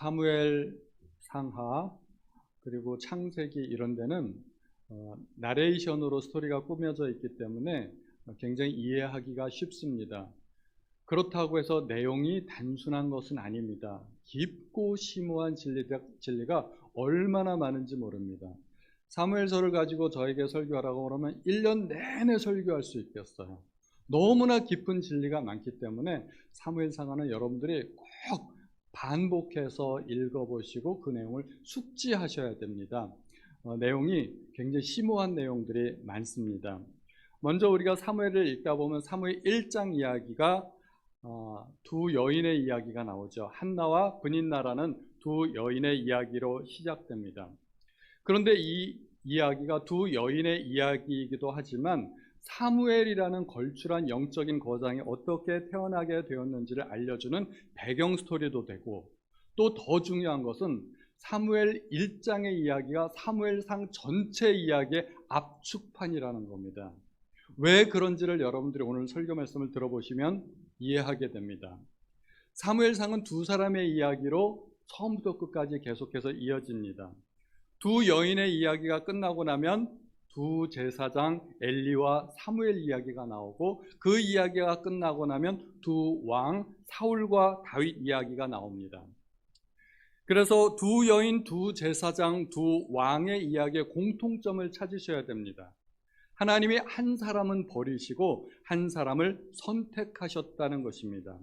사무엘 상하 그리고 창세기 이런 데는 나레이션으로 스토리가 꾸며져 있기 때문에 굉장히 이해하기가 쉽습니다. 그렇다고 해서 내용이 단순한 것은 아닙니다. 깊고 심오한 진리가 얼마나 많은지 모릅니다. 사무엘서를 가지고 저에게 설교하라고 그러면 1년 내내 설교할 수 있겠어요. 너무나 깊은 진리가 많기 때문에 사무엘상하는 여러분들이 꼭 반복해서 읽어보시고 그 내용을 숙지하셔야 됩니다. 내용이 굉장히 심오한 내용들이 많습니다. 먼저 우리가 사무엘을 읽다 보면 사무엘 1장 이야기가 두 여인의 이야기가 나오죠. 한나와 브닛나라는 두 여인의 이야기로 시작됩니다. 그런데 이 이야기가 두 여인의 이야기이기도 하지만 사무엘이라는 걸출한 영적인 거장이 어떻게 태어나게 되었는지를 알려주는 배경 스토리도 되고, 또 더 중요한 것은 사무엘 1장의 이야기가 사무엘상 전체 이야기의 압축판이라는 겁니다. 왜 그런지를 여러분들이 오늘 설교 말씀을 들어보시면 이해하게 됩니다. 사무엘상은 두 사람의 이야기로 처음부터 끝까지 계속해서 이어집니다. 두 여인의 이야기가 끝나고 나면 두 제사장 엘리와 사무엘 이야기가 나오고, 그 이야기가 끝나고 나면 두 왕 사울과 다윗 이야기가 나옵니다. 그래서 두 여인, 두 제사장, 두 왕의 이야기의 공통점을 찾으셔야 됩니다. 하나님이 한 사람은 버리시고 한 사람을 선택하셨다는 것입니다.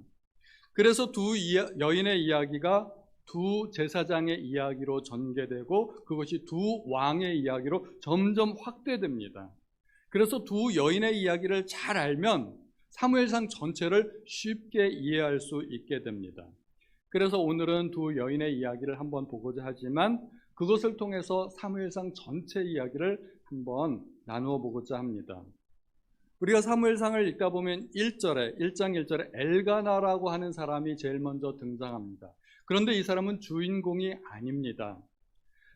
그래서 두 여인의 이야기가 두 제사장의 이야기로 전개되고 그것이 두 왕의 이야기로 점점 확대됩니다. 그래서 두 여인의 이야기를 잘 알면 사무엘상 전체를 쉽게 이해할 수 있게 됩니다. 그래서 오늘은 두 여인의 이야기를 한번 보고자 하지만 그것을 통해서 사무엘상 전체 이야기를 한번 나누어 보고자 합니다. 우리가 사무엘상을 읽다 보면 1장 1절에 엘가나라고 하는 사람이 제일 먼저 등장합니다. 그런데 이 사람은 주인공이 아닙니다.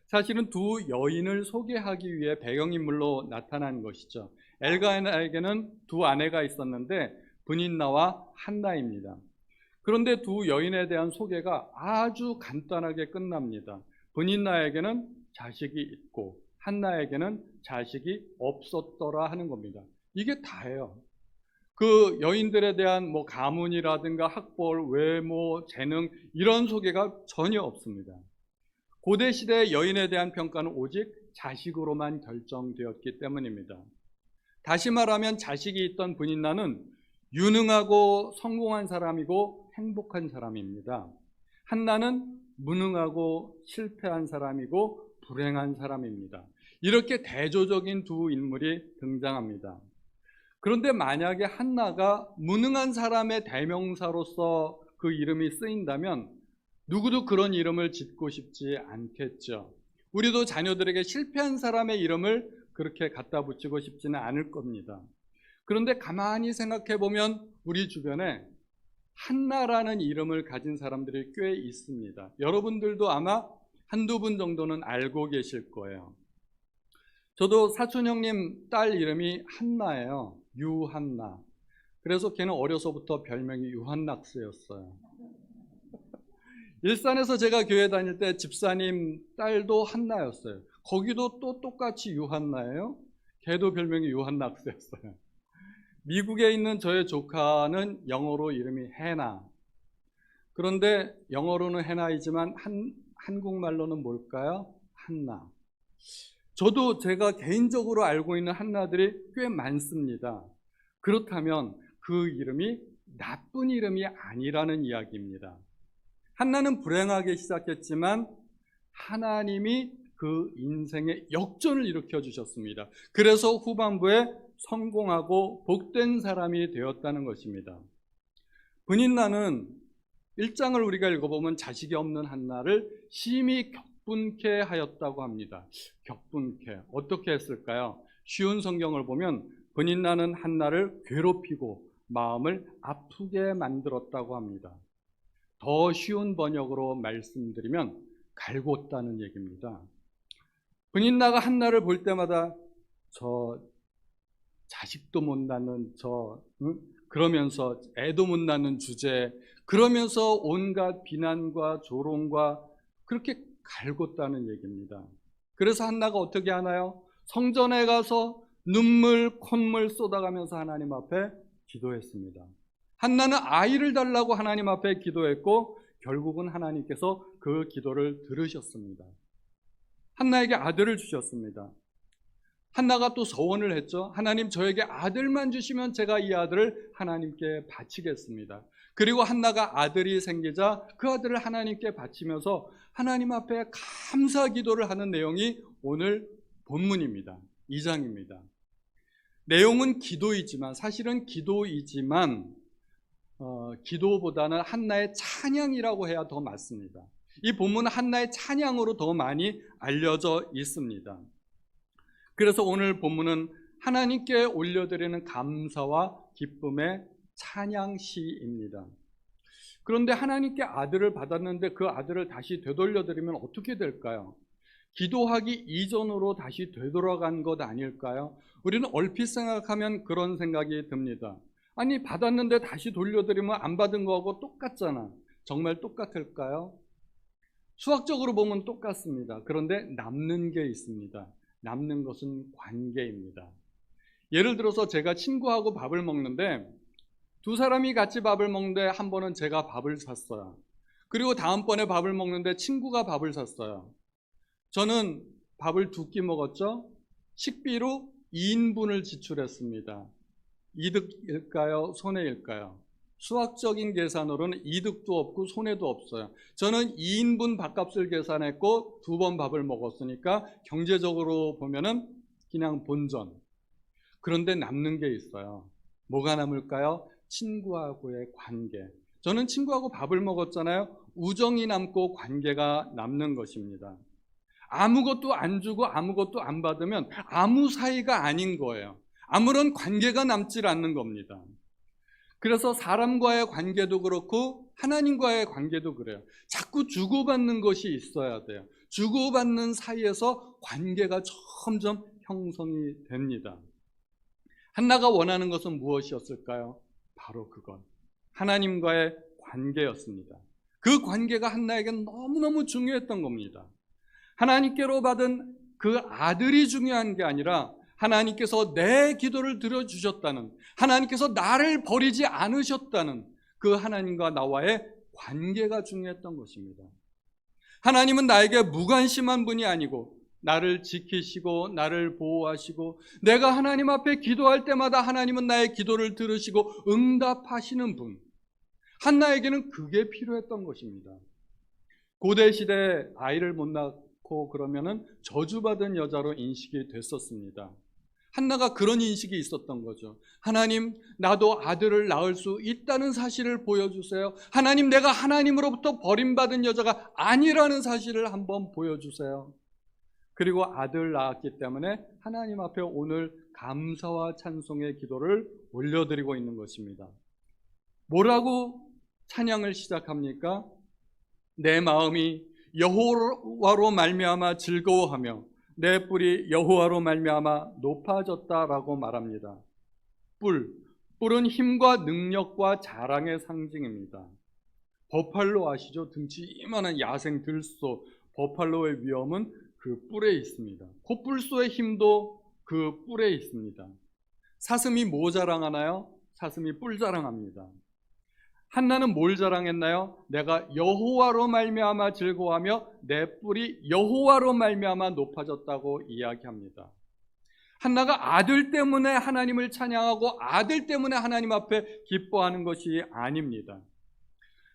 사실은 두 여인을 소개하기 위해 배경인물로 나타난 것이죠. 엘가나에게는 두 아내가 있었는데 브닛나와 한나입니다. 그런데 두 여인에 대한 소개가 아주 간단하게 끝납니다. 브닛나에게는 자식이 있고 한나에게는 자식이 없었더라 하는 겁니다. 이게 다예요. 그 여인들에 대한 가문이라든가 학벌, 외모, 재능 이런 소개가 전혀 없습니다. 고대 시대의 여인에 대한 평가는 오직 자식으로만 결정되었기 때문입니다. 다시 말하면 자식이 있던 브닛나는 유능하고 성공한 사람이고 행복한 사람입니다. 한나는 무능하고 실패한 사람이고 불행한 사람입니다. 이렇게 대조적인 두 인물이 등장합니다. 그런데 만약에 한나가 무능한 사람의 대명사로서 그 이름이 쓰인다면 누구도 그런 이름을 짓고 싶지 않겠죠. 우리도 자녀들에게 실패한 사람의 이름을 그렇게 갖다 붙이고 싶지는 않을 겁니다. 그런데 가만히 생각해 보면 우리 주변에 한나라는 이름을 가진 사람들이 꽤 있습니다. 여러분들도 아마 한두 분 정도는 알고 계실 거예요. 저도 사촌 형님 딸 이름이 한나예요. 유한나. 그래서 걔는 어려서부터 별명이 유한낙스였어요. 일산에서 제가 교회 다닐 때 집사님 딸도 한나였어요. 거기도 또 똑같이 유한나예요. 걔도 별명이 유한낙스였어요. 미국에 있는 저의 조카는 영어로 이름이 해나. 그런데 영어로는 해나이지만 한국말로는 뭘까요? 한나. 저도 제가 개인적으로 알고 있는 한나들이 꽤 많습니다. 그렇다면 그 이름이 나쁜 이름이 아니라는 이야기입니다. 한나는 불행하게 시작했지만 하나님이 그 인생의 역전을 일으켜 주셨습니다. 그래서 후반부에 성공하고 복된 사람이 되었다는 것입니다. 브닛나는 1장을 우리가 읽어보면 자식이 없는 한나를 심히 격분케 하였다고 합니다. 격분케. 어떻게 했을까요? 쉬운 성경을 보면 브닛나는 한나를 괴롭히고 마음을 아프게 만들었다고 합니다. 더 쉬운 번역으로 말씀드리면 갈궜다는 얘기입니다. 브닛나가 한나를 볼 때마다 저 자식도 못 낳는 그러면서 애도 못 낳는 주제, 그러면서 온갖 비난과 조롱과 그렇게 갈궜다는 얘기입니다. 그래서 한나가 어떻게 하나요? 성전에 가서 눈물, 콧물 쏟아가면서 하나님 앞에 기도했습니다. 한나는 아이를 달라고 하나님 앞에 기도했고 결국은 하나님께서 그 기도를 들으셨습니다. 한나에게 아들을 주셨습니다. 한나가 또 서원을 했죠. 하나님, 저에게 아들만 주시면 제가 이 아들을 하나님께 바치겠습니다. 그리고 한나가 아들이 생기자 그 아들을 하나님께 바치면서 하나님 앞에 감사 기도를 하는 내용이 오늘 본문입니다. 2장입니다. 내용은 기도이지만, 사실은 기도이지만 기도보다는 한나의 찬양이라고 해야 더 맞습니다. 이 본문은 한나의 찬양으로 더 많이 알려져 있습니다. 그래서 오늘 본문은 하나님께 올려드리는 감사와 기쁨의 찬양시입니다. 그런데 하나님께 아들을 받았는데 그 아들을 다시 되돌려드리면 어떻게 될까요? 기도하기 이전으로 다시 되돌아간 것 아닐까요? 우리는 얼핏 생각하면 그런 생각이 듭니다. 아니, 받았는데 다시 돌려드리면 안 받은 거하고 똑같잖아. 정말 똑같을까요? 수학적으로 보면 똑같습니다. 그런데 남는 게 있습니다. 남는 것은 관계입니다. 예를 들어서 제가 친구하고 밥을 먹는데 두 사람이 같이 밥을 먹는데 한 번은 제가 밥을 샀어요. 그리고 다음번에 밥을 먹는데 친구가 밥을 샀어요. 저는 밥을 2끼 먹었죠. 식비로 2인분을 지출했습니다. 이득일까요? 손해일까요? 수학적인 계산으로는 이득도 없고 손해도 없어요. 저는 2인분 밥값을 계산했고 2번 밥을 먹었으니까 경제적으로 보면은 그냥 본전. 그런데 남는 게 있어요. 뭐가 남을까요? 친구하고의 관계. 저는 친구하고 밥을 먹었잖아요. 우정이 남고 관계가 남는 것입니다. 아무것도 안 주고 아무것도 안 받으면 아무 사이가 아닌 거예요. 아무런 관계가 남질 않는 겁니다. 그래서 사람과의 관계도 그렇고 하나님과의 관계도 그래요. 자꾸 주고받는 것이 있어야 돼요. 주고받는 사이에서 관계가 점점 형성이 됩니다. 한나가 원하는 것은 무엇이었을까요? 바로 그것, 하나님과의 관계였습니다. 그 관계가 한나에게는 너무너무 중요했던 겁니다. 하나님께로 받은 그 아들이 중요한 게 아니라 하나님께서 내 기도를 들어주셨다는, 하나님께서 나를 버리지 않으셨다는 그 하나님과 나와의 관계가 중요했던 것입니다. 하나님은 나에게 무관심한 분이 아니고 나를 지키시고 나를 보호하시고 내가 하나님 앞에 기도할 때마다 하나님은 나의 기도를 들으시고 응답하시는 분. 한나에게는 그게 필요했던 것입니다. 고대 시대에 아이를 못 낳고 그러면은 저주받은 여자로 인식이 됐었습니다. 한나가 그런 인식이 있었던 거죠. 하나님, 나도 아들을 낳을 수 있다는 사실을 보여주세요. 하나님, 내가 하나님으로부터 버림받은 여자가 아니라는 사실을 한번 보여주세요. 그리고 아들 낳았기 때문에 하나님 앞에 오늘 감사와 찬송의 기도를 올려드리고 있는 것입니다. 뭐라고 찬양을 시작합니까? 내 마음이 여호와로 말미암아 즐거워하며 내 뿔이 여호와로 말미암아 높아졌다라고 말합니다. 뿔은 힘과 능력과 자랑의 상징입니다. 버팔로 아시죠? 등치 이만한 야생 들소, 버팔로의 위험은 그 뿔에 있습니다. 코뿔소의 힘도 그 뿔에 있습니다. 사슴이 뭐 자랑하나요? 사슴이 뿔 자랑합니다. 한나는 뭘 자랑했나요? 내가 여호와로 말미암아 즐거워하며 내 뿔이 여호와로 말미암아 높아졌다고 이야기합니다. 한나가 아들 때문에 하나님을 찬양하고 아들 때문에 하나님 앞에 기뻐하는 것이 아닙니다.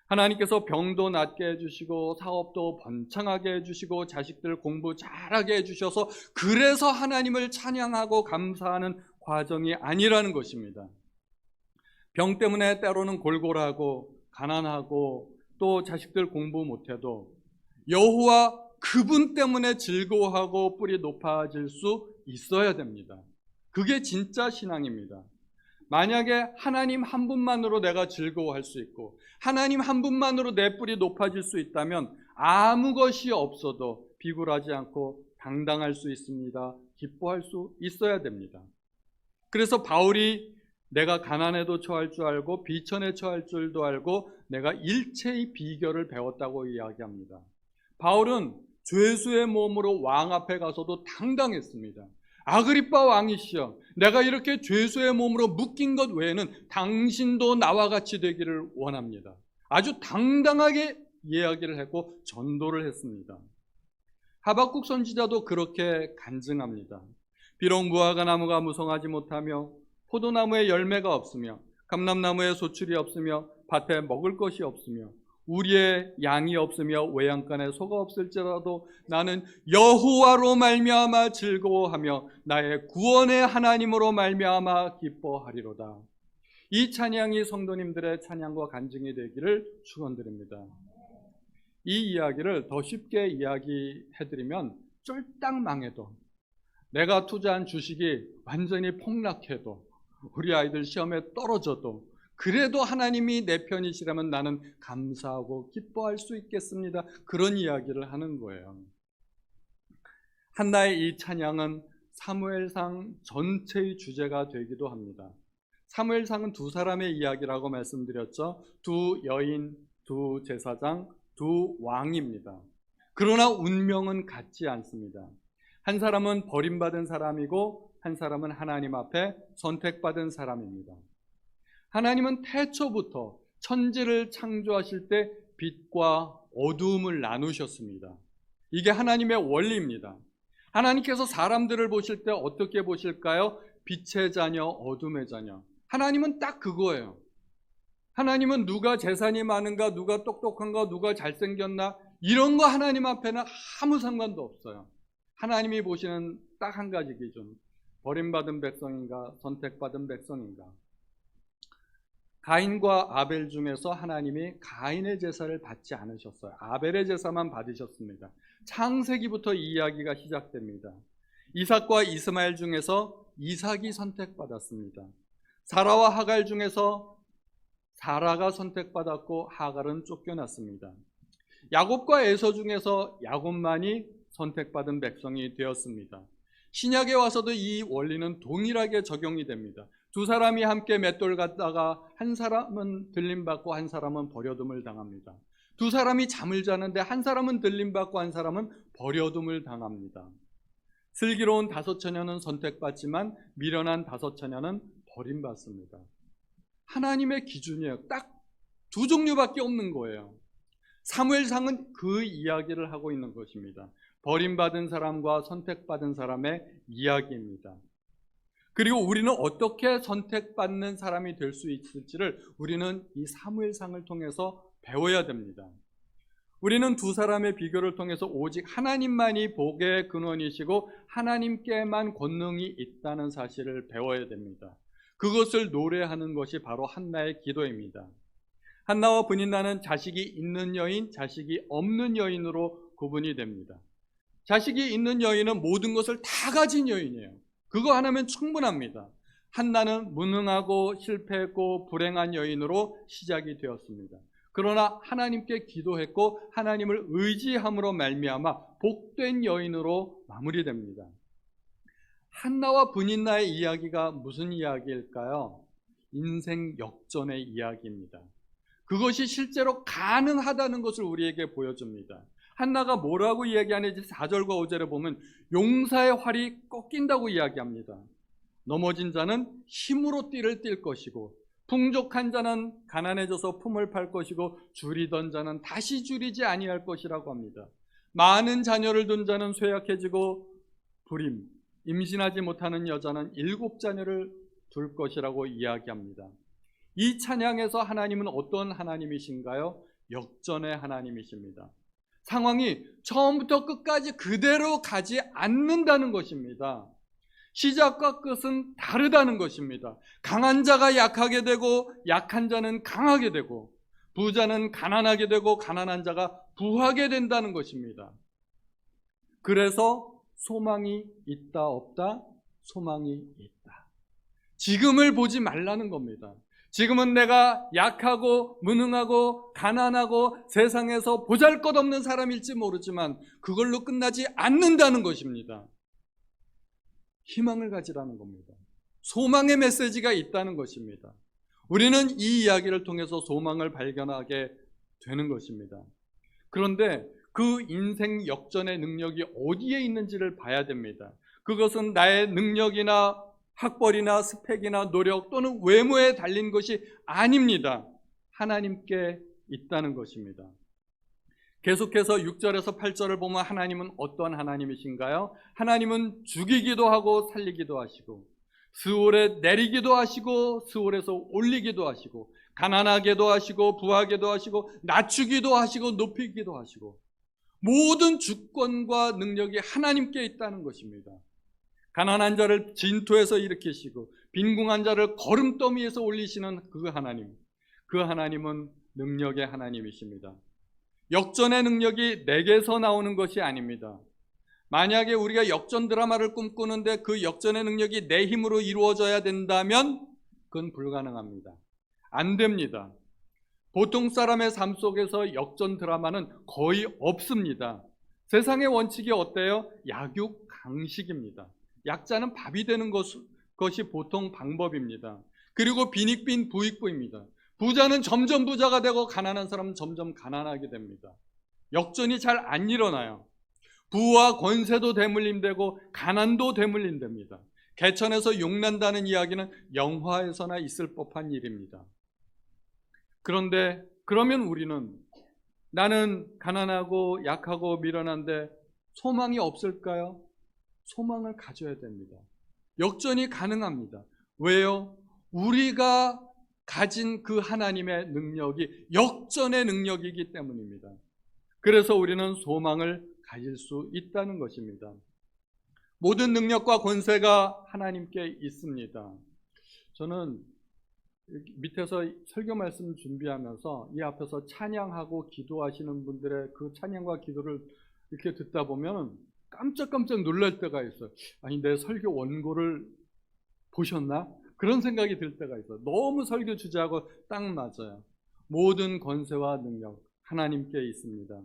하나님께서 병도 낫게 해주시고 사업도 번창하게 해주시고 자식들 공부 잘하게 해주셔서 그래서 하나님을 찬양하고 감사하는 과정이 아니라는 것입니다. 병 때문에 때로는 골골하고 가난하고 또 자식들 공부 못해도 여호와 그분 때문에 즐거워하고 뿔이 높아질 수 있어야 됩니다. 그게 진짜 신앙입니다. 만약에 하나님 한 분만으로 내가 즐거워할 수 있고 하나님 한 분만으로 내 뿔이 높아질 수 있다면 아무 것이 없어도 비굴하지 않고 당당할 수 있습니다. 기뻐할 수 있어야 됩니다. 그래서 바울이 내가 가난에도 처할 줄 알고 비천에 처할 줄도 알고 내가 일체의 비결을 배웠다고 이야기합니다. 바울은 죄수의 몸으로 왕 앞에 가서도 당당했습니다. 아그리빠 왕이시여, 내가 이렇게 죄수의 몸으로 묶인 것 외에는 당신도 나와 같이 되기를 원합니다. 아주 당당하게 이야기를 했고 전도를 했습니다. 하박국 선지자도 그렇게 간증합니다. 비록 무화과 나무가 무성하지 못하며 포도나무에 열매가 없으며 감람나무에 소출이 없으며 밭에 먹을 것이 없으며 우리의 양이 없으며 외양간에 소가 없을지라도 나는 여호와로 말미암아 즐거워하며 나의 구원의 하나님으로 말미암아 기뻐하리로다. 이 찬양이 성도님들의 찬양과 간증이 되기를 축원드립니다. 이 이야기를 더 쉽게 이야기해드리면 쫄딱 망해도, 내가 투자한 주식이 완전히 폭락해도, 우리 아이들 시험에 떨어져도 그래도 하나님이 내 편이시라면 나는 감사하고 기뻐할 수 있겠습니다. 그런 이야기를 하는 거예요. 한나의 이 찬양은 사무엘상 전체의 주제가 되기도 합니다. 사무엘상은 두 사람의 이야기라고 말씀드렸죠. 두 여인, 두 제사장, 두 왕입니다. 그러나 운명은 같지 않습니다. 한 사람은 버림받은 사람이고 한 사람은 하나님 앞에 선택받은 사람입니다. 하나님은 태초부터 천지를 창조하실 때 빛과 어두움을 나누셨습니다. 이게 하나님의 원리입니다. 하나님께서 사람들을 보실 때 어떻게 보실까요? 빛의 자녀, 어둠의 자녀. 하나님은 딱 그거예요. 하나님은 누가 재산이 많은가, 누가 똑똑한가, 누가 잘생겼나, 이런 거 하나님 앞에는 아무 상관도 없어요. 하나님이 보시는 딱 한 가지 기준. 버림받은 백성인가, 선택받은 백성인가. 가인과 아벨 중에서 하나님이 가인의 제사를 받지 않으셨어요. 아벨의 제사만 받으셨습니다. 창세기부터 이 이야기가 시작됩니다. 이삭과 이스마엘 중에서 이삭이 선택받았습니다. 사라와 하갈 중에서 사라가 선택받았고 하갈은 쫓겨났습니다. 야곱과 에서 중에서 야곱만이 선택받은 백성이 되었습니다. 신약에 와서도 이 원리는 동일하게 적용이 됩니다. 두 사람이 함께 맷돌 갖다가 한 사람은 들림받고 한 사람은 버려둠을 당합니다. 두 사람이 잠을 자는데 한 사람은 들림받고 한 사람은 버려둠을 당합니다. 슬기로운 다섯 처녀는 선택받지만 미련한 다섯 처녀는 버림받습니다. 하나님의 기준이에요. 딱 두 종류밖에 없는 거예요. 사무엘상은 그 이야기를 하고 있는 것입니다. 버림받은 사람과 선택받은 사람의 이야기입니다. 그리고 우리는 어떻게 선택받는 사람이 될 수 있을지를 우리는 이 사무엘상을 통해서 배워야 됩니다. 우리는 두 사람의 비교를 통해서 오직 하나님만이 복의 근원이시고 하나님께만 권능이 있다는 사실을 배워야 됩니다. 그것을 노래하는 것이 바로 한나의 기도입니다. 한나와 브닌나는 자식이 있는 여인, 자식이 없는 여인으로 구분이 됩니다. 자식이 있는 여인은 모든 것을 다 가진 여인이에요. 그거 하나면 충분합니다. 한나는 무능하고 실패했고 불행한 여인으로 시작이 되었습니다. 그러나 하나님께 기도했고 하나님을 의지함으로 말미암아 복된 여인으로 마무리됩니다. 한나와 브닌나의 이야기가 무슨 이야기일까요? 인생 역전의 이야기입니다. 그것이 실제로 가능하다는 것을 우리에게 보여줍니다. 한나가 뭐라고 이야기하는지 4절과 5절에 보면 용사의 활이 꺾인다고 이야기합니다. 넘어진 자는 힘으로 띠를 띨 것이고 풍족한 자는 가난해져서 품을 팔 것이고 줄이던 자는 다시 줄이지 아니할 것이라고 합니다. 많은 자녀를 둔 자는 쇠약해지고 불임, 임신하지 못하는 여자는 7자녀를 둘 것이라고 이야기합니다. 이 찬양에서 하나님은 어떤 하나님이신가요? 역전의 하나님이십니다. 상황이 처음부터 끝까지 그대로 가지 않는다는 것입니다. 시작과 끝은 다르다는 것입니다. 강한 자가 약하게 되고 약한 자는 강하게 되고 부자는 가난하게 되고 가난한 자가 부하게 된다는 것입니다. 그래서 소망이 있다 없다? 소망이 있다. 지금을 보지 말라는 겁니다. 지금은 내가 약하고 무능하고 가난하고 세상에서 보잘것없는 사람일지 모르지만 그걸로 끝나지 않는다는 것입니다. 희망을 가지라는 겁니다. 소망의 메시지가 있다는 것입니다. 우리는 이 이야기를 통해서 소망을 발견하게 되는 것입니다. 그런데 그 인생 역전의 능력이 어디에 있는지를 봐야 됩니다. 그것은 나의 능력이나 학벌이나 스펙이나 노력 또는 외모에 달린 것이 아닙니다. 하나님께 있다는 것입니다. 계속해서 6절에서 8절을 보면 하나님은 어떤 하나님이신가요? 하나님은 죽이기도 하고 살리기도 하시고, 스올에 내리기도 하시고 스올에서 올리기도 하시고, 가난하게도 하시고 부하게도 하시고, 낮추기도 하시고 높이기도 하시고, 모든 주권과 능력이 하나님께 있다는 것입니다. 가난한 자를 진토에서 일으키시고 빈궁한 자를 거름더미에서 올리시는 그 하나님은 능력의 하나님이십니다. 역전의 능력이 내게서 나오는 것이 아닙니다. 만약에 우리가 역전 드라마를 꿈꾸는데 그 역전의 능력이 내 힘으로 이루어져야 된다면 그건 불가능합니다. 안 됩니다. 보통 사람의 삶 속에서 역전 드라마는 거의 없습니다. 세상의 원칙이 어때요? 약육강식입니다. 약자는 밥이 되는 것이 보통 방법입니다. 그리고 빈익빈 부익부입니다. 부자는 점점 부자가 되고 가난한 사람은 점점 가난하게 됩니다. 역전이 잘 안 일어나요. 부와 권세도 대물림되고 가난도 대물림됩니다. 개천에서 용난다는 이야기는 영화에서나 있을 법한 일입니다. 그런데 그러면 우리는 나는 가난하고 약하고 미련한데 소망이 없을까요? 소망을 가져야 됩니다. 역전이 가능합니다. 왜요? 우리가 가진 그 하나님의 능력이 역전의 능력이기 때문입니다. 그래서 우리는 소망을 가질 수 있다는 것입니다. 모든 능력과 권세가 하나님께 있습니다. 저는 밑에서 설교 말씀 준비하면서 이 앞에서 찬양하고 기도하시는 분들의 그 찬양과 기도를 이렇게 듣다 보면 깜짝깜짝 놀랄 때가 있어요. 아니, 내 설교 원고를 보셨나? 그런 생각이 들 때가 있어요. 너무 설교 주제하고 딱 맞아요. 모든 권세와 능력 하나님께 있습니다.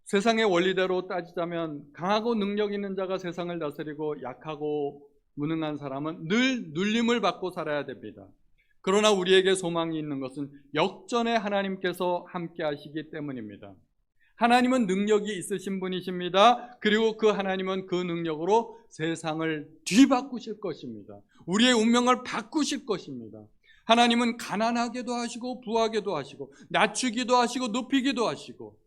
세상의 원리대로 따지자면 강하고 능력 있는 자가 세상을 다스리고 약하고 무능한 사람은 늘 눌림을 받고 살아야 됩니다. 그러나 우리에게 소망이 있는 것은 역전의 하나님께서 함께 하시기 때문입니다. 하나님은 능력이 있으신 분이십니다. 그리고 그 하나님은 그 능력으로 세상을 뒤바꾸실 것입니다. 우리의 운명을 바꾸실 것입니다. 하나님은 가난하게도 하시고 부하게도 하시고 낮추기도 하시고 높이기도 하시고,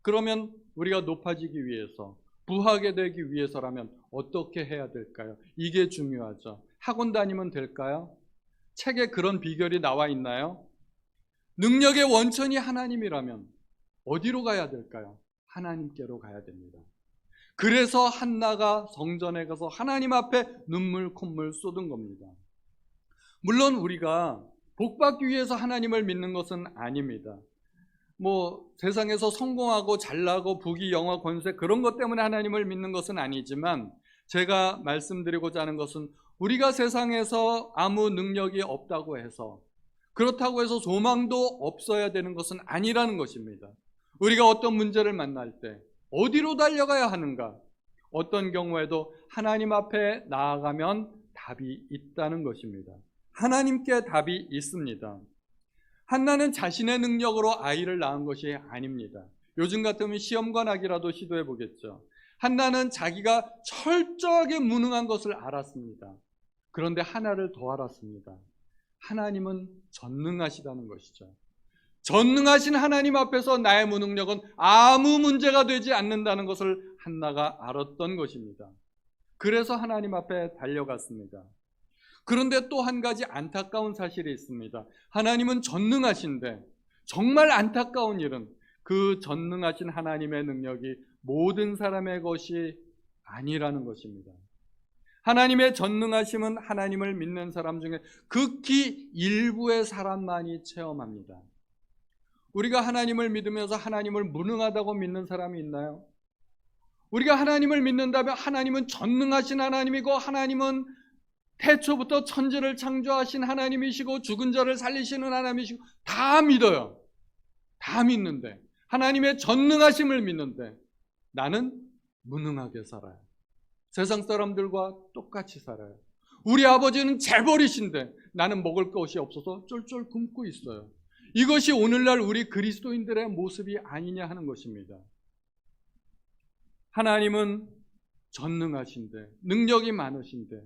그러면 우리가 높아지기 위해서 부하게 되기 위해서라면 어떻게 해야 될까요? 이게 중요하죠. 학원 다니면 될까요? 책에 그런 비결이 나와 있나요? 능력의 원천이 하나님이라면 어디로 가야 될까요? 하나님께로 가야 됩니다. 그래서 한나가 성전에 가서 하나님 앞에 눈물 콧물 쏟은 겁니다. 물론 우리가 복받기 위해서 하나님을 믿는 것은 아닙니다. 세상에서 성공하고 잘나고 부귀 영화 권세 그런 것 때문에 하나님을 믿는 것은 아니지만, 제가 말씀드리고자 하는 것은 우리가 세상에서 아무 능력이 없다고 해서, 그렇다고 해서 소망도 없어야 되는 것은 아니라는 것입니다. 우리가 어떤 문제를 만날 때 어디로 달려가야 하는가? 어떤 경우에도 하나님 앞에 나아가면 답이 있다는 것입니다. 하나님께 답이 있습니다. 한나는 자신의 능력으로 아이를 낳은 것이 아닙니다. 요즘 같으면 시험관하기라도 시도해 보겠죠. 한나는 자기가 철저하게 무능한 것을 알았습니다. 그런데 하나를 더 알았습니다. 하나님은 전능하시다는 것이죠. 전능하신 하나님 앞에서 나의 무능력은 아무 문제가 되지 않는다는 것을 한나가 알았던 것입니다. 그래서 하나님 앞에 달려갔습니다. 그런데 또 한 가지 안타까운 사실이 있습니다. 하나님은 전능하신데 정말 안타까운 일은 그 전능하신 하나님의 능력이 모든 사람의 것이 아니라는 것입니다. 하나님의 전능하심은 하나님을 믿는 사람 중에 극히 일부의 사람만이 체험합니다. 우리가 하나님을 믿으면서 하나님을 무능하다고 믿는 사람이 있나요? 우리가 하나님을 믿는다면 하나님은 전능하신 하나님이고, 하나님은 태초부터 천지를 창조하신 하나님이시고 죽은 자를 살리시는 하나님이시고 다 믿어요. 다 믿는데, 하나님의 전능하심을 믿는데 나는 무능하게 살아요. 세상 사람들과 똑같이 살아요. 우리 아버지는 재벌이신데 나는 먹을 것이 없어서 쫄쫄 굶고 있어요. 이것이 오늘날 우리 그리스도인들의 모습이 아니냐 하는 것입니다. 하나님은 전능하신데, 능력이 많으신데,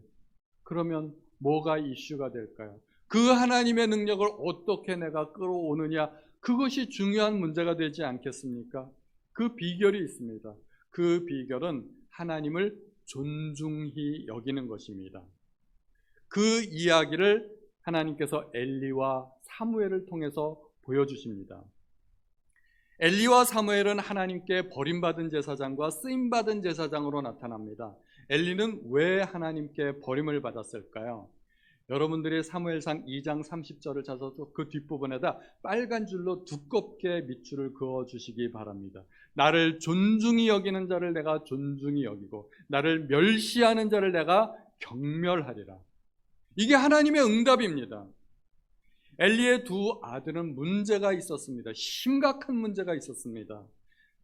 그러면 뭐가 이슈가 될까요? 그 하나님의 능력을 어떻게 내가 끌어오느냐, 그것이 중요한 문제가 되지 않겠습니까? 그 비결이 있습니다. 그 비결은 하나님을 존중히 여기는 것입니다. 그 이야기를 하나님께서 엘리와 사무엘을 통해서 보여주십니다. 엘리와 사무엘은 하나님께 버림받은 제사장과 쓰임받은 제사장으로 나타납니다. 엘리는 왜 하나님께 버림을 받았을까요? 여러분들이 사무엘상 2장 30절을 찾아서 그 뒷부분에다 빨간 줄로 두껍게 밑줄을 그어주시기 바랍니다. 나를 존중히 여기는 자를 내가 존중히 여기고 나를 멸시하는 자를 내가 경멸하리라. 이게 하나님의 응답입니다. 엘리의 두 아들은 문제가 있었습니다. 심각한 문제가 있었습니다.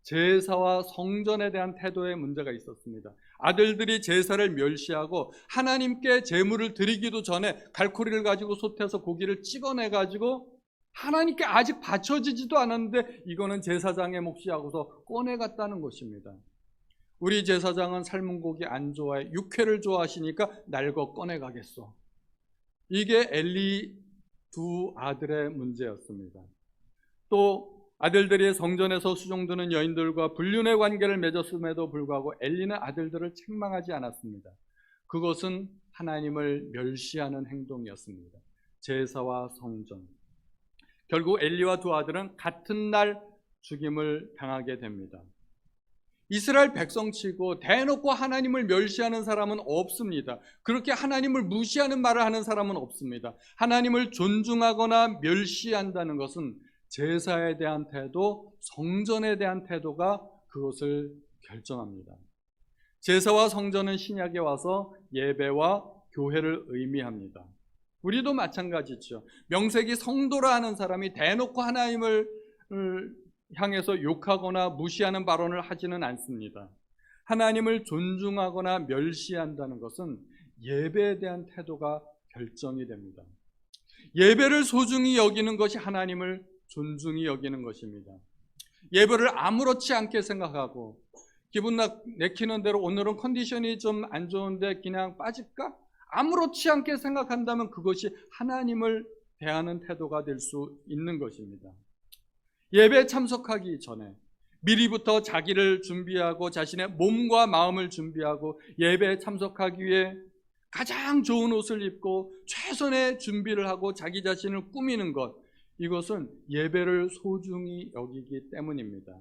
제사와 성전에 대한 태도에 문제가 있었습니다. 아들들이 제사를 멸시하고 하나님께 제물을 드리기도 전에 갈고리를 가지고 솥에서 고기를 찍어내가지고 하나님께 아직 바쳐지지도 않았는데 이거는 제사장의 몫이 하고서 꺼내갔다는 것입니다. 우리 제사장은 삶은 고기 안 좋아해, 육회를 좋아하시니까 날거 꺼내가겠어. 이게 엘리 두 아들의 문제였습니다. 또 아들들이 성전에서 수종드는 여인들과 불륜의 관계를 맺었음에도 불구하고 엘리는 아들들을 책망하지 않았습니다. 그것은 하나님을 멸시하는 행동이었습니다. 제사와 성전. 결국 엘리와 두 아들은 같은 날 죽임을 당하게 됩니다. 이스라엘 백성치고 대놓고 하나님을 멸시하는 사람은 없습니다. 그렇게 하나님을 무시하는 말을 하는 사람은 없습니다. 하나님을 존중하거나 멸시한다는 것은 제사에 대한 태도, 성전에 대한 태도가 그것을 결정합니다. 제사와 성전은 신약에 와서 예배와 교회를 의미합니다. 우리도 마찬가지죠. 명색이 성도라 하는 사람이 대놓고 하나님을 향해서 욕하거나 무시하는 발언을 하지는 않습니다. 하나님을 존중하거나 멸시한다는 것은 예배에 대한 태도가 결정이 됩니다. 예배를 소중히 여기는 것이 하나님을 존중히 여기는 것입니다. 예배를 아무렇지 않게 생각하고 기분 내키는 대로 오늘은 컨디션이 좀 안 좋은데 그냥 빠질까? 아무렇지 않게 생각한다면 그것이 하나님을 대하는 태도가 될 수 있는 것입니다. 예배에 참석하기 전에 미리부터 자기를 준비하고 자신의 몸과 마음을 준비하고 예배에 참석하기 위해 가장 좋은 옷을 입고 최선의 준비를 하고 자기 자신을 꾸미는 것, 이것은 예배를 소중히 여기기 때문입니다.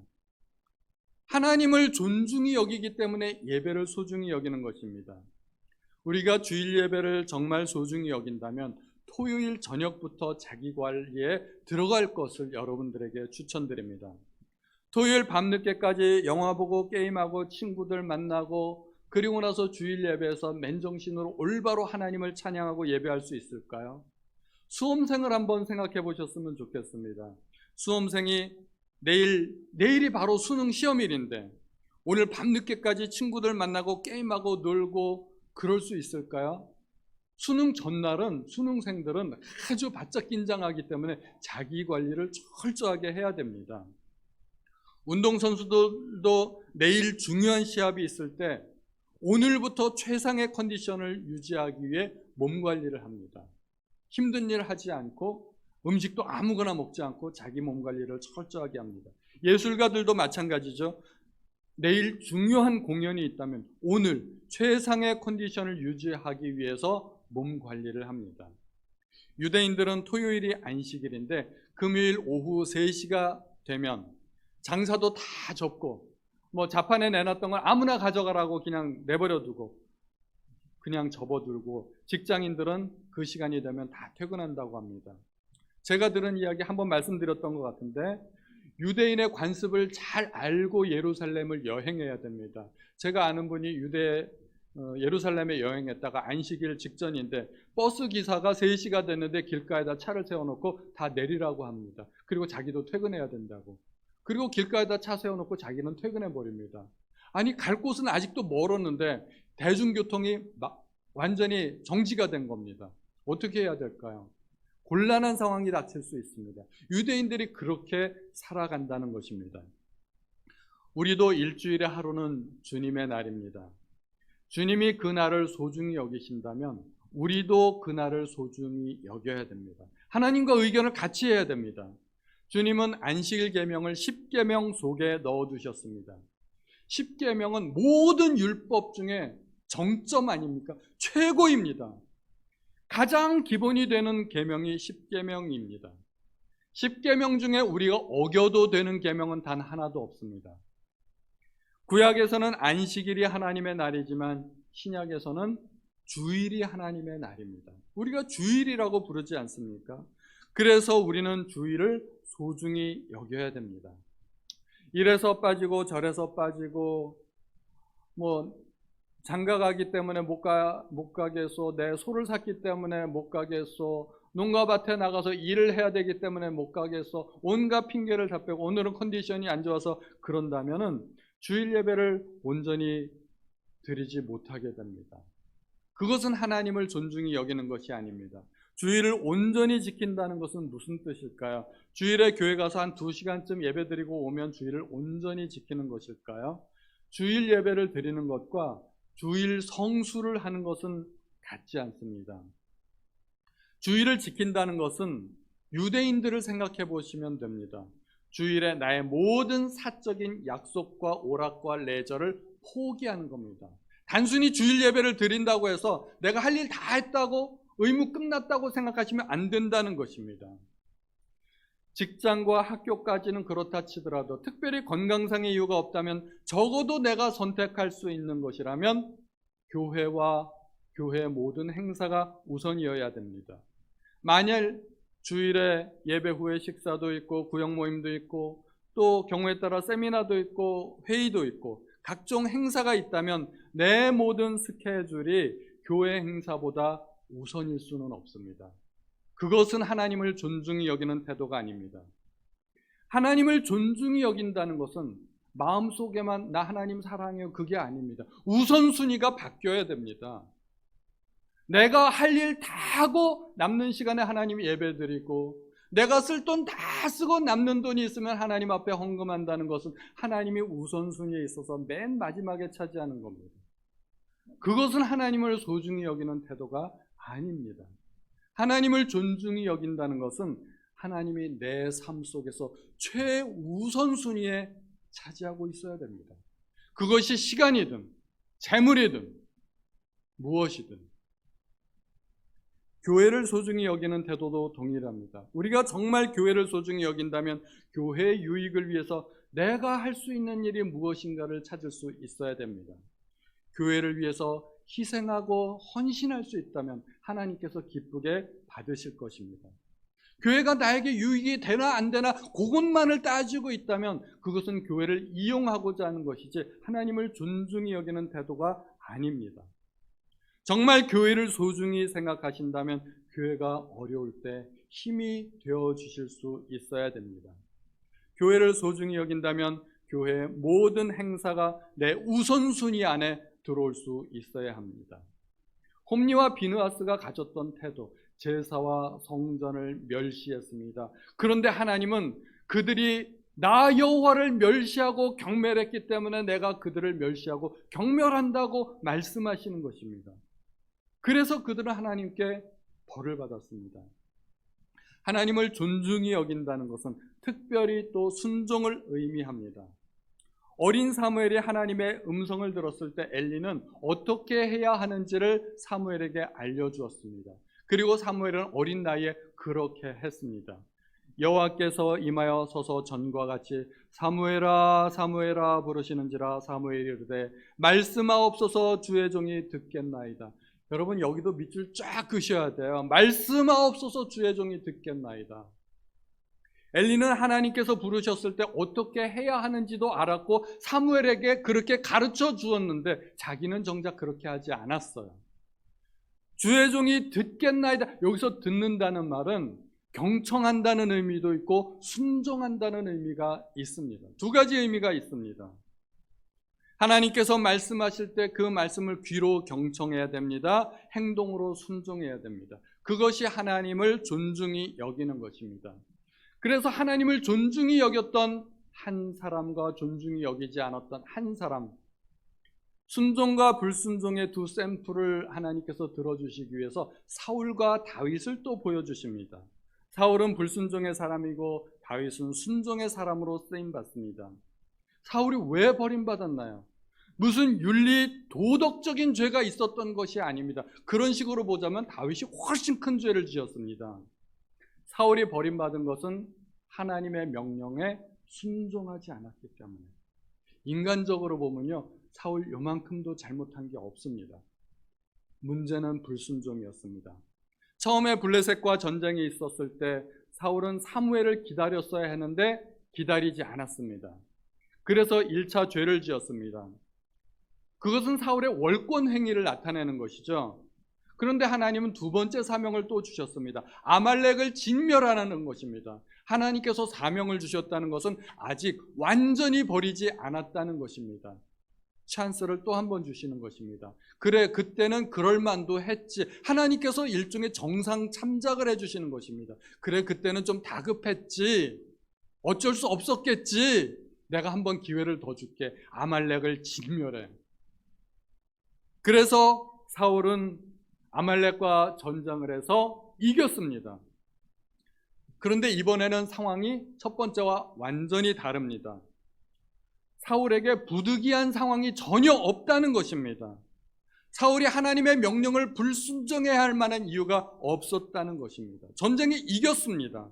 하나님을 존중히 여기기 때문에 예배를 소중히 여기는 것입니다. 우리가 주일 예배를 정말 소중히 여긴다면 토요일 저녁부터 자기 관리에 들어갈 것을 여러분들에게 추천드립니다. 토요일 밤늦게까지 영화 보고 게임하고 친구들 만나고 그리고 나서 주일 예배에서 맨정신으로 올바로 하나님을 찬양하고 예배할 수 있을까요? 수험생을 한번 생각해 보셨으면 좋겠습니다. 수험생이 내일이 바로 수능 시험일인데 오늘 밤늦게까지 친구들 만나고 게임하고 놀고 그럴 수 있을까요? 수능 전날은 수능생들은 아주 바짝 긴장하기 때문에 자기 관리를 철저하게 해야 됩니다. 운동선수들도 내일 중요한 시합이 있을 때 오늘부터 최상의 컨디션을 유지하기 위해 몸 관리를 합니다. 힘든 일 하지 않고 음식도 아무거나 먹지 않고 자기 몸 관리를 철저하게 합니다. 예술가들도 마찬가지죠. 내일 중요한 공연이 있다면 오늘 최상의 컨디션을 유지하기 위해서 몸 관리를 합니다. 유대인들은 토요일이 안식일인데 금요일 오후 3시가 되면 장사도 다 접고 자판에 내놨던 걸 아무나 가져가라고 그냥 내버려두고 그냥 접어들고 직장인들은 그 시간이 되면 다 퇴근한다고 합니다. 제가 들은 이야기 한번 말씀드렸던 것 같은데 유대인의 관습을 잘 알고 예루살렘을 여행해야 됩니다. 제가 아는 분이 예루살렘에 여행했다가 안식일 직전인데 버스 기사가 3시가 됐는데 길가에다 차를 세워놓고 다 내리라고 합니다. 그리고 자기도 퇴근해야 된다고. 그리고 길가에다 차 세워놓고 자기는 퇴근해버립니다. 아니 갈 곳은 아직도 멀었는데 대중교통이 완전히 정지가 된 겁니다. 어떻게 해야 될까요? 곤란한 상황이 닥칠 수 있습니다. 유대인들이 그렇게 살아간다는 것입니다. 우리도 일주일의 하루는 주님의 날입니다. 주님이 그 날을 소중히 여기신다면 우리도 그 날을 소중히 여겨야 됩니다. 하나님과 의견을 같이 해야 됩니다. 주님은 안식일 계명을 10계명 속에 넣어두셨습니다. 10계명은 모든 율법 중에 정점 아닙니까? 최고입니다. 가장 기본이 되는 계명이 10계명입니다. 10계명 중에 우리가 어겨도 되는 계명은 단 하나도 없습니다. 구약에서는 안식일이 하나님의 날이지만 신약에서는 주일이 하나님의 날입니다. 우리가 주일이라고 부르지 않습니까? 그래서 우리는 주일을 소중히 여겨야 됩니다. 이래서 빠지고 저래서 빠지고 장가 가기 때문에 못 가겠소, 내 소를 샀기 때문에 못 가겠소, 농가밭에 나가서 일을 해야 되기 때문에 못 가겠소, 온갖 핑계를 다 빼고 오늘은 컨디션이 안 좋아서 그런다면은 주일 예배를 온전히 드리지 못하게 됩니다. 그것은 하나님을 존중히 여기는 것이 아닙니다. 주일을 온전히 지킨다는 것은 무슨 뜻일까요? 주일에 교회 가서 한 2시간쯤 예배 드리고 오면 주일을 온전히 지키는 것일까요? 주일 예배를 드리는 것과 주일 성수를 하는 것은 같지 않습니다. 주일을 지킨다는 것은 유대인들을 생각해 보시면 됩니다. 주일에 나의 모든 사적인 약속과 오락과 레저를 포기하는 겁니다. 단순히 주일 예배를 드린다고 해서 내가 할 일 다 했다고, 의무 끝났다고 생각하시면 안 된다는 것입니다. 직장과 학교까지는 그렇다 치더라도 특별히 건강상의 이유가 없다면 적어도 내가 선택할 수 있는 것이라면 교회와 교회의 모든 행사가 우선이어야 됩니다. 만일 주일에 예배 후에 식사도 있고 구역 모임도 있고 또 경우에 따라 세미나도 있고 회의도 있고 각종 행사가 있다면 내 모든 스케줄이 교회 행사보다 우선일 수는 없습니다. 그것은 하나님을 존중히 여기는 태도가 아닙니다. 하나님을 존중히 여긴다는 것은 마음속에만 나 하나님 사랑해요 그게 아닙니다. 우선순위가 바뀌어야 됩니다. 내가 할 일 다 하고 남는 시간에 하나님 예배드리고 내가 쓸 돈 다 쓰고 남는 돈이 있으면 하나님 앞에 헌금한다는 것은 하나님이 우선순위에 있어서 맨 마지막에 차지하는 겁니다. 그것은 하나님을 소중히 여기는 태도가 아닙니다. 하나님을 존중히 여긴다는 것은 하나님이 내 삶 속에서 최우선순위에 차지하고 있어야 됩니다. 그것이 시간이든 재물이든 무엇이든. 교회를 소중히 여기는 태도도 동일합니다. 우리가 정말 교회를 소중히 여긴다면 교회의 유익을 위해서 내가 할 수 있는 일이 무엇인가를 찾을 수 있어야 됩니다. 교회를 위해서 희생하고 헌신할 수 있다면 하나님께서 기쁘게 받으실 것입니다. 교회가 나에게 유익이 되나 안 되나 그것만을 따지고 있다면 그것은 교회를 이용하고자 하는 것이지 하나님을 존중히 여기는 태도가 아닙니다. 정말 교회를 소중히 생각하신다면 교회가 어려울 때 힘이 되어 주실 수 있어야 됩니다. 교회를 소중히 여긴다면 교회의 모든 행사가 내 우선순위 안에 들어올 수 있어야 합니다. 홈리와 비느하스가 가졌던 태도, 제사와 성전을 멸시했습니다. 그런데 하나님은 그들이 나 여호와를 멸시하고 경멸했기 때문에 내가 그들을 멸시하고 경멸한다고 말씀하시는 것입니다. 그래서 그들은 하나님께 벌을 받았습니다. 하나님을 존중히 여긴다는 것은 특별히 또 순종을 의미합니다. 어린 사무엘이 하나님의 음성을 들었을 때 엘리는 어떻게 해야 하는지를 사무엘에게 알려주었습니다. 그리고 사무엘은 어린 나이에 그렇게 했습니다. 여호와께서 임하여 서서 전과 같이 사무엘아 사무엘아 부르시는지라 사무엘이 이르되 말씀하옵소서 주의 종이 듣겠나이다. 여러분 여기도 밑줄 쫙 그셔야 돼요. 말씀하옵소서 주의 종이 듣겠나이다. 엘리는 하나님께서 부르셨을 때 어떻게 해야 하는지도 알았고 사무엘에게 그렇게 가르쳐 주었는데 자기는 정작 그렇게 하지 않았어요. 주의 종이 듣겠나이다. 여기서 듣는다는 말은 경청한다는 의미도 있고 순종한다는 의미가 있습니다. 두 가지 의미가 있습니다. 하나님께서 말씀하실 때 그 말씀을 귀로 경청해야 됩니다. 행동으로 순종해야 됩니다. 그것이 하나님을 존중히 여기는 것입니다. 그래서 하나님을 존중히 여겼던 한 사람과 존중히 여기지 않았던 한 사람, 순종과 불순종의 두 샘플을 하나님께서 들어주시기 위해서 사울과 다윗을 또 보여주십니다. 사울은 불순종의 사람이고 다윗은 순종의 사람으로 쓰임받습니다. 사울이 왜 버림받았나요? 무슨 윤리 도덕적인 죄가 있었던 것이 아닙니다. 그런 식으로 보자면 다윗이 훨씬 큰 죄를 지었습니다. 사울이 버림받은 것은 하나님의 명령에 순종하지 않았기 때문에. 인간적으로 보면요, 사울 요만큼도 잘못한 게 없습니다. 문제는 불순종이었습니다. 처음에 블레셋과 전쟁이 있었을 때 사울은 사무엘을 기다렸어야 했는데 기다리지 않았습니다. 그래서 1차 죄를 지었습니다. 그것은 사울의 월권 행위를 나타내는 것이죠. 그런데 하나님은 두 번째 사명을 또 주셨습니다. 아말렉을 진멸하는 것입니다. 하나님께서 사명을 주셨다는 것은 아직 완전히 버리지 않았다는 것입니다. 찬스를 또 한 번 주시는 것입니다. 그래, 그때는 그럴만도 했지. 하나님께서 일종의 정상 참작을 해주시는 것입니다. 그래, 그때는 좀 다급했지. 어쩔 수 없었겠지. 내가 한 번 기회를 더 줄게. 아말렉을 진멸해. 그래서 사울은 아말렉과 전쟁을 해서 이겼습니다. 그런데 이번에는 상황이 첫 번째와 완전히 다릅니다. 사울에게 부득이한 상황이 전혀 없다는 것입니다. 사울이 하나님의 명령을 불순종해야 할 만한 이유가 없었다는 것입니다. 전쟁에 이겼습니다.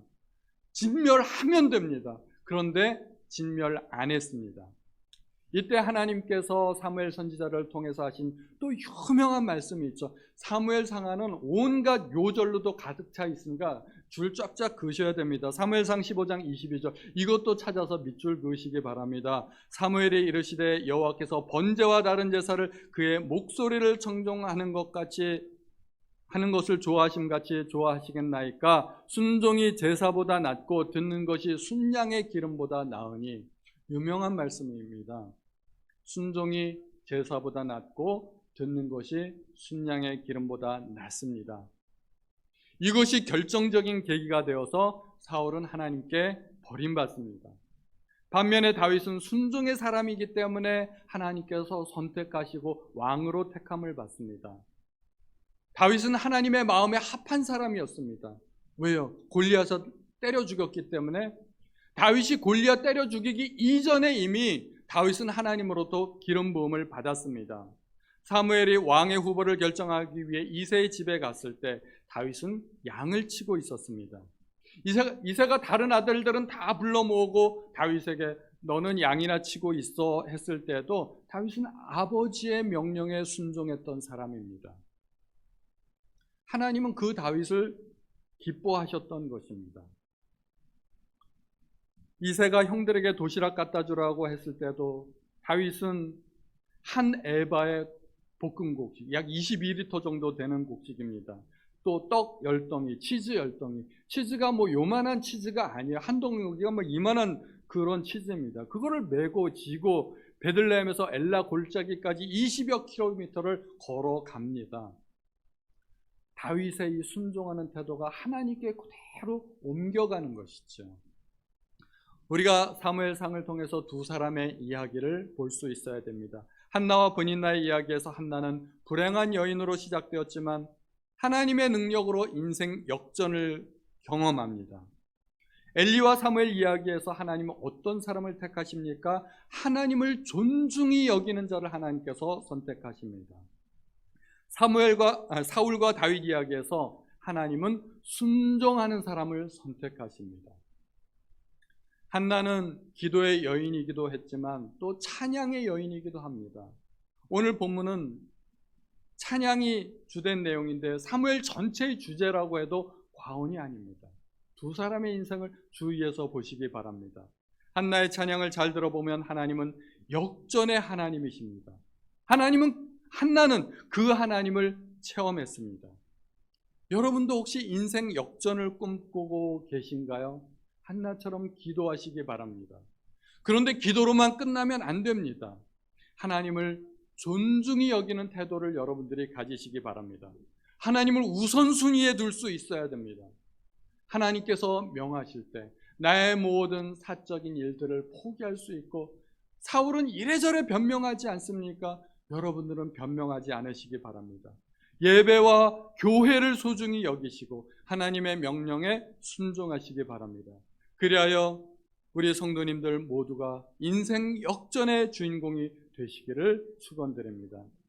진멸하면 됩니다. 그런데 진멸 안 했습니다. 이때 하나님께서 사무엘 선지자를 통해서 하신 또 유명한 말씀이 있죠. 사무엘상하는 온갖 요절로도 가득 차 있으니까 줄 쫙쫙 그으셔야 됩니다. 사무엘상 15장 22절, 이것도 찾아서 밑줄 그으시기 바랍니다. 사무엘이 이르시되 여호와께서 번제와 다른 제사를 그의 목소리를 청종하는 것 같이 하는 것을 좋아하심같이 좋아하시겠나이까? 순종이 제사보다 낫고 듣는 것이 순양의 기름보다 나으니. 유명한 말씀입니다. 순종이 제사보다 낫고 듣는 것이 순양의 기름보다 낫습니다. 이것이 결정적인 계기가 되어서 사울은 하나님께 버림받습니다. 반면에 다윗은 순종의 사람이기 때문에 하나님께서 선택하시고 왕으로 택함을 받습니다. 다윗은 하나님의 마음에 합한 사람이었습니다. 왜요? 골리앗을 때려 죽였기 때문에. 다윗이 골리앗 때려 죽이기 이전에 이미 다윗은 하나님으로부터 기름 부음을 받았습니다. 사무엘이 왕의 후보를 결정하기 위해 이새의 집에 갔을 때 다윗은 양을 치고 있었습니다. 이새가 다른 아들들은 다 불러 모으고 다윗에게 너는 양이나 치고 있어 했을 때도 다윗은 아버지의 명령에 순종했던 사람입니다. 하나님은 그 다윗을 기뻐하셨던 것입니다. 이새가 형들에게 도시락 갖다 주라고 했을 때도 다윗은 한 에바의 볶음 곡식, 약 22리터 정도 되는 곡식입니다. 또 떡 10덩이, 치즈 10덩이. 치즈가 뭐 요만한 치즈가 아니에요. 한 덩이가 뭐 이만한 그런 치즈입니다. 그거를 메고 지고 베들레헴에서 엘라 골짜기까지 20여 킬로미터를 걸어갑니다. 다윗의 이 순종하는 태도가 하나님께 그대로 옮겨가는 것이죠. 우리가 사무엘상을 통해서 두 사람의 이야기를 볼 수 있어야 됩니다. 한나와 브닌나의 이야기에서 한나는 불행한 여인으로 시작되었지만 하나님의 능력으로 인생 역전을 경험합니다. 엘리와 사무엘 이야기에서 하나님은 어떤 사람을 택하십니까? 하나님을 존중히 여기는 자를 하나님께서 선택하십니다. 사울과 다윗 이야기에서 하나님은 순종하는 사람을 선택하십니다. 한나는 기도의 여인이기도 했지만 또 찬양의 여인이기도 합니다. 오늘 본문은 찬양이 주된 내용인데 사무엘 전체의 주제라고 해도 과언이 아닙니다. 두 사람의 인생을 주의해서 보시기 바랍니다. 한나의 찬양을 잘 들어보면 하나님은 역전의 하나님이십니다. 한나는 그 하나님을 체험했습니다. 여러분도 혹시 인생 역전을 꿈꾸고 계신가요? 한나처럼 기도하시기 바랍니다. 그런데 기도로만 끝나면 안 됩니다. 하나님을 존중히 여기는 태도를 여러분들이 가지시기 바랍니다. 하나님을 우선순위에 둘 수 있어야 됩니다. 하나님께서 명하실 때 나의 모든 사적인 일들을 포기할 수 있고, 사울은 이래저래 변명하지 않습니까? 여러분들은 변명하지 않으시기 바랍니다. 예배와 교회를 소중히 여기시고 하나님의 명령에 순종하시기 바랍니다. 그리하여 우리 성도님들 모두가 인생 역전의 주인공이 되시기를 축원드립니다.